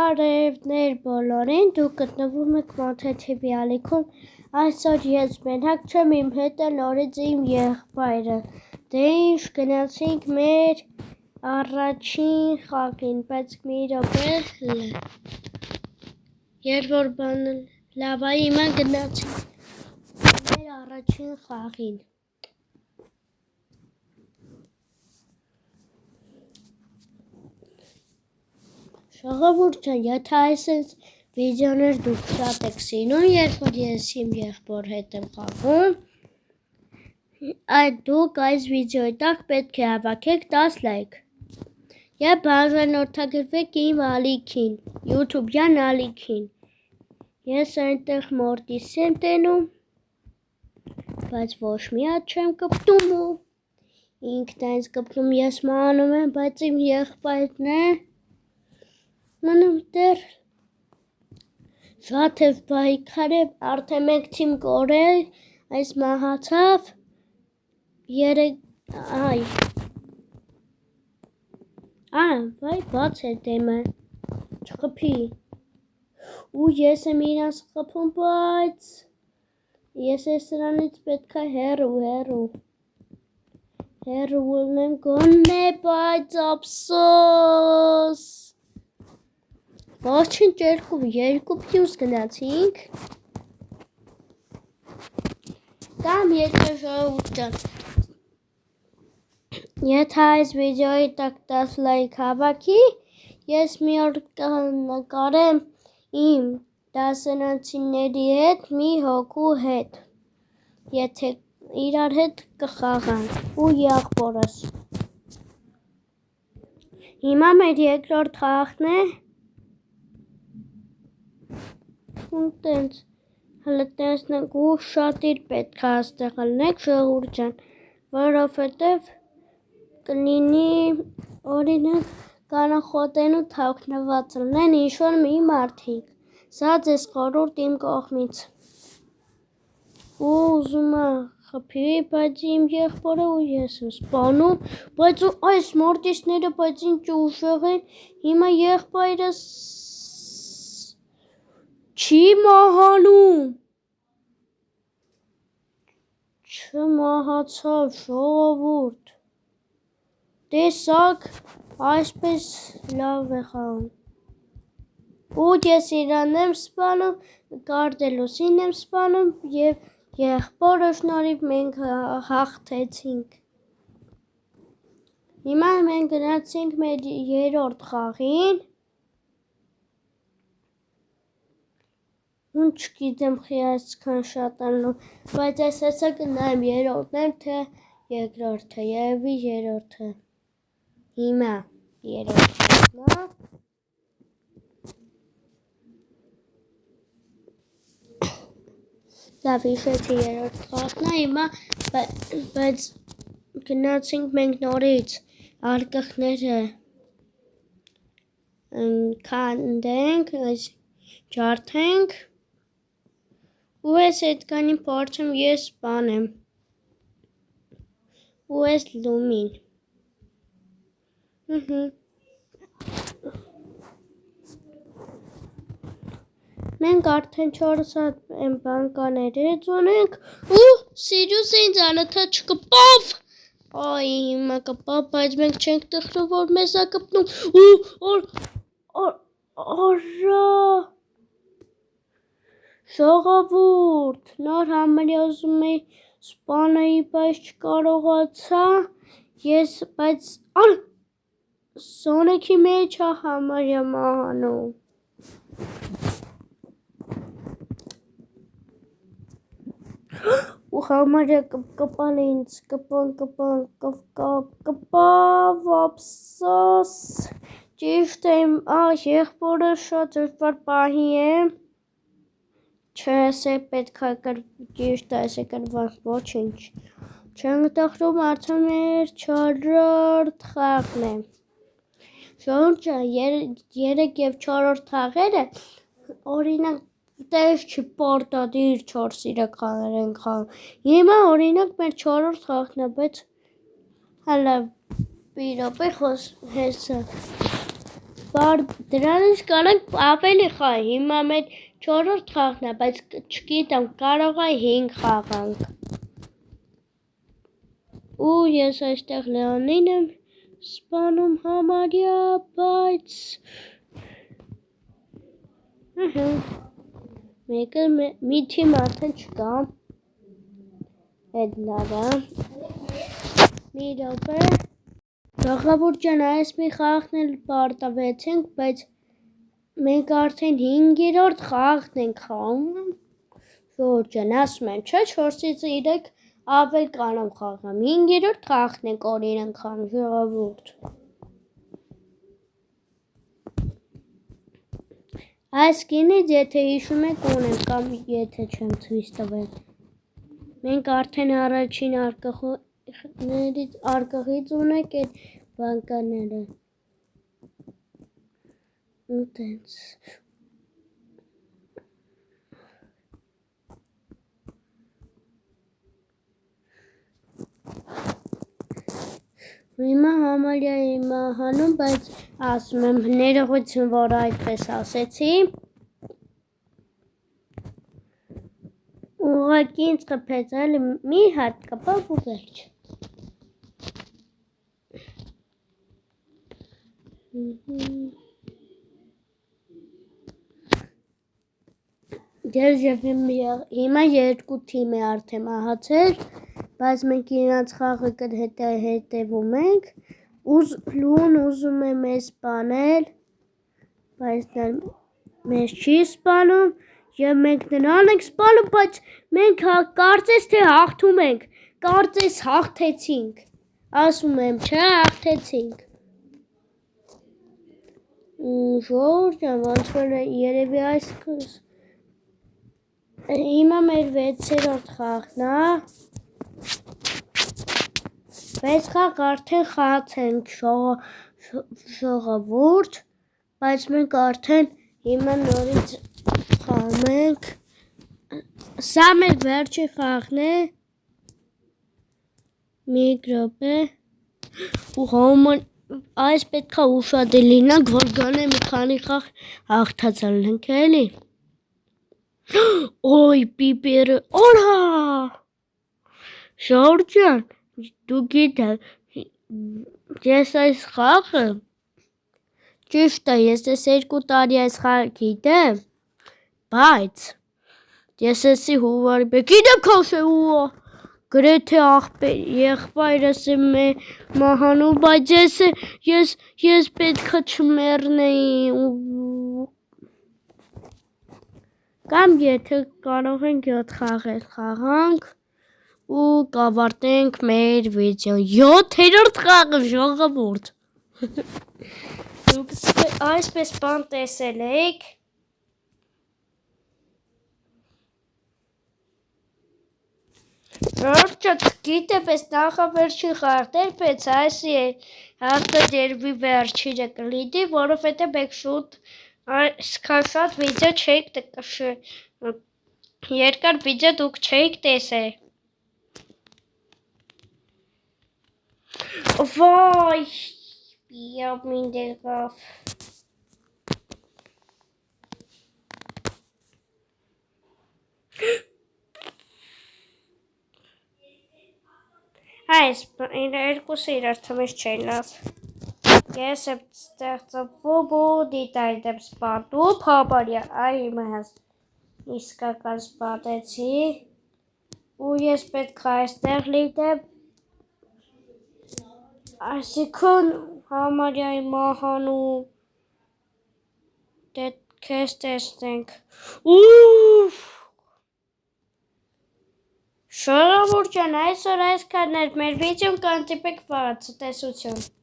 Բարևներ բոլորին, դուք գտնվում եք Մոթեթիվի ալիքում, այսօր ես մենակ չեմ, իմ հետ է նորից իմ եղբայրը, դե ինչ գնացինք մեր առաջին խաղին, բայց մի րոպե, երբ որ բանը լավ է, հիմա գնացինք մեր առաջին խաղին։ Ժողովուրդ ջան, եթե այսպես վիդեոներ դուք շատ եք սիրում, երբ որ ես իմ եղբոր հետ եմ խաղում, դուք այս վիդեոյի տակ պետք է հավաքեք 10 լայք և բաժանորդագրվեք իմ ալիքին, յութուբյան ալիքին։ Ես այնտեղ մորտիս եմ տենում, բայց ոչ մի հատ չեմ կպտում ու ինքն այնց կպտում, ես մանում եմ, բայց իմ եղբայրն է մնում դեռ շատ է պայքար է, արդեն մեկ թիմ կորել, այս մահացավ, վայ բաց է դեմը, չխփի, ու ես եմ իրանց խփում, բայց ես ես սրանից պետք է հեռու ելնեմ գոնե, բայց ափսոս, Ոչինչ երկու փյուս գնացինք, կամ եթե ժողովուրդ ջան, եթե այս վիդեոյի տակ 10 լայք հավաքի, ես մի օր կնկարեմ իմ դասարանցիների հետ մի հոգու հետ, եթե իրար հետ կխաղանք ու եղբորս։ Հիմա մեր երկրորդ խաղն է, տենց հլը տեսնենք ու շատ իր պետք է աստեղ լնեք ժողովուրդ ջան, որովհետև կլինի օրինակ կանախոտեն ու թաքնված լնեն ինչ-որ մի մարդիկ, սա ձեզ խորհուրդ իմ կողմից, ու ուզում է խփի, բայց իմ եղբորը ու ես եմ սպանում, բայց այս մորտիսները, բայց ինչ ուժեղ են, հիմա եղբայրս չի մահանում, չմահացավ ժողովուրդ, տեսակ այսպես լավ է խաղում, ու ես իրան եմ սպանում, Կարդելոսին եմ սպանում և եղբորը շնորհիվ մենք հաղթեցինք, հիմա մենք գնացինք մեր երրորդ խաղին, ու չգիտեմ խի այսքան շատ ալնում, բայց այս հեսա կնայեմ երորդն եմ, թե երկրորդը, երևի երորդը, հիմա երորդն է, լավ հիշեցի երորդ խաղն է, հիմա, բայց գնացինք մենք նորից արկղները քանդենք, ջարդենք, ու ես հետկանին փորձեմ ես սպանեմ, ու ես լումին, մենք արդեն 4 հատ բանկաներից ունենք, ու Սիրյուս ինձ անըթա չկպավ, այ հիմա կպավ, բայց մենք չենք տխրում, որ մեզ է կպնում, արա, ժողովուրդ, նոր համարյա ուզում էի սպանեի, բայց չկարողացա, բայց Սոնիքի մեջ է համարյա մահանում, ու համարյա կպալ ինձ, կպավ, ափսոս, ճիշտ է, եղբորը շատ դժվար պահի է, չես է պետք է ճիշտ այս է կրված, ոչինչ, չենք տխրում, արդեն մեր 4-րդ խաղն է, ժողովուրդ ջան, 3 և 4-րդ խաղերը, օրինակ տես չի պարտադիր 4 սիրականներ ենք խաղում, հիմա օրինակ մեր 4-րդ խաղն է, բայց հալա մի րոպե հեսա, Դրանից կարանք ավելի խաղ, հիմա մեր 4-րդ խաղն է, բայց չգիտեմ, կարող է 5 խաղանք։ Ու ես այստեղ Լեոնին եմ սպանում համարյա, բայց մեկը մի թիմ արդեն չկա, Էդնարը, մի րոպե, Ժողովուրդ ջան, այս մի խաղն էլ պարտավեցինք, բայց մենք արդեն 5-րդ խաղն ենք խաղում, Ժողովուրդ ջան, ասում եմ, չէ, 4-ից 3 ավել կանամ խաղամ, 5-րդ խաղն ենք օրինակ խաղում, Ժողովուրդ։ Այս կինից եթե հիշում եք ունեմ, կամ եթե չեմ ցույց տվել, մենք արդեն առաջին արկղից ունենք այդ բանկաները, ու տենց։ Հիմա համարյա հիմա հանում, բայց ասում եմ ներողություն, որ այդպես ասեցի։ Ուղղակի ինձ խփեց, այլ մի հատ կպավ ու վերջ։ Հիմա 2 թիմ է արդեն մահացել, բայց մենք իրաց խաղը հետևում ենք, Լուն ուզում է մեզ սպանել, բայց մեզ չի սպանում, և մենք նրան ենք սպանում, բայց մենք կարծես թե հաղթում ենք, կարծես հաղթեցինք, ասում եմ, չէ, հաղթեցինք։ Ժողովուրդ ջան, ոնց որ երևի այս հիմա մեր 6-րդ խաղն է, 6 խաղ արդեն խաղացենք ժողովուրդ, բայց մենք արդեն հիմա նորից խաղում ենք, սա մեր վերջի խաղն է, մի րոպե, ու այս պետք է ուշադիր լինենք, որ գոնե մի քանի խաղ հաղթածալ ենք, էլի։ Ոյ, պիպերը, օրա, Ժողովուրդ ջան, դու գիտեք, ես այս խաղը, ճիշտ է, ես այս 2 տարի այս խաղը գիտեմ, բայց ես էսի հուվարի պետք, գիտեմ քաշե ու գրեթե եղբայրս է մահանում, բայց ես պետք է չմեռնեի, կամ եթե կարող ենք 7 խաղ էլ խաղանք, ու կավարտենք մեր վիդեոն, 7-րդ խաղը ժողովուրդ, դուք այսպես բան տեսել եք, Ժողովուրդ գիտեմ ես նախավերջին խաղն էր, բայց այսի հաստա դերվի վերջինը կլինի, որովհետև մենք շուտ այսքան շատ վիդեո չենք երկար վիդեո դուք չեք տեսել։ Վայ, պիամին դեղավ։ Այս երկուսը իրար թմես չեն լավ։ Ես եմ ստեղծվում ու դիտայդ եմ սպատում, համարյա, այ հիմա հաս իսկական սպատեցի, ու ես պետք է այստեղ լինեմ, այսինքն համարյա մահանում, դե քեզ տեսնենք, Ժողովուրդ ջան, այսօր այսքանն էր մեր վիդեոն, կհանդիպենք վաղը, ցտեսություն։